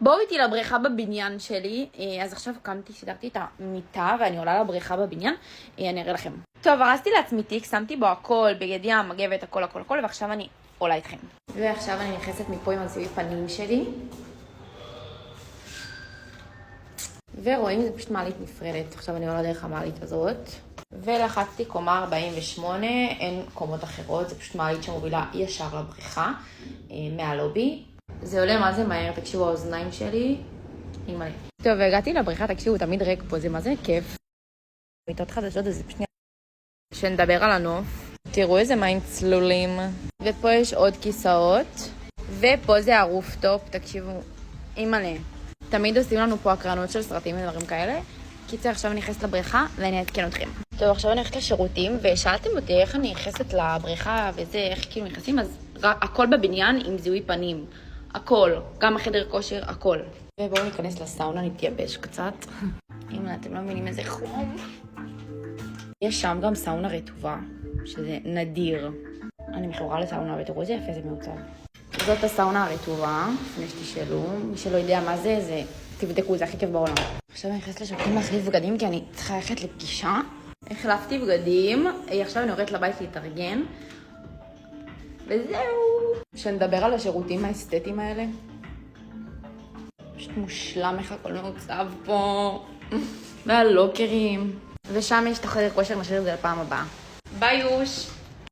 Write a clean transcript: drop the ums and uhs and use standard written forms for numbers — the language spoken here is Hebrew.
בואו איתי לבריכה בבניין שלי. אז עכשיו קמתי, סידרתי את המיטה ואני עולה לבריכה בבניין. אני אראה לכם. טוב, הרסתי לעצמי תיק, שמתי בו הכל, בגד ים, מגבת, הכל, ועכשיו אני עולה איתכם. ועכשיו אני נכנסת מפה עם הזיהוי פנים שלי. ורואים, זה פשוט מעלית נפרדת. עכשיו אני עולה דרך המעלית הזאת. ולחצתי קומה 48, אין קומות אחרות, זה פשוט מעלית שמובילה ישר לבריכה, מהלובי. זה עולה מה זה מהר, תקשיבו, האוזניים שלי. אימא'לה. טוב, הגעתי לבריכה, תקשיבו, תמיד ריק פה, זה מה זה כיף. מיטות חדשות, אז זה פשוט שנדבר על הנוף. תראו איזה מים צלולים. ופה יש עוד כיסאות. ופה זה הרופטופ, תקשיבו, אימא'לה. תמיד עושים לנו פה הקרנות של סרטים ודברים כאלה. קיצר, עכשיו אני נכנסת לבריכה ואני אתקן אתכם. טוב, עכשיו אני הולכת לשירותים, ושאלתם אותי איך אני נכנסת לבריכה וזה, איך כאילו נכנסים, אז הכל בבניין עם זיהוי פנים. הכל, גם החדר כושר, הכל. ובואו ניכנס לסאונה, נתייבש קצת. אם אתם לא מבינים איזה חום. יש שם גם סאונה רטובה, שזה נדיר. אני מחברה לסאונה, ותראו איזה יפה זה מעוצב. זאת הסאונה הרטובה, לפני שתשאלו. מי שלא יודע מה זה, זה תבדקו, זה הכי כיף בעולם. עכשיו אני נכנסת לשרתים להחליף בגדים, כי אני צריכה ללכת לפגישה. החלפתי בגדים, עכשיו אני יורדת לבית להתארגן. וזהו. שנדבר על השירותים האסתטיים האלה. פשוט מושלם איך הכל מעוצב פה. והלוקרים. ושם יש את החדר כושר, נשאיר את זה לפעם הבאה. ביי יוש!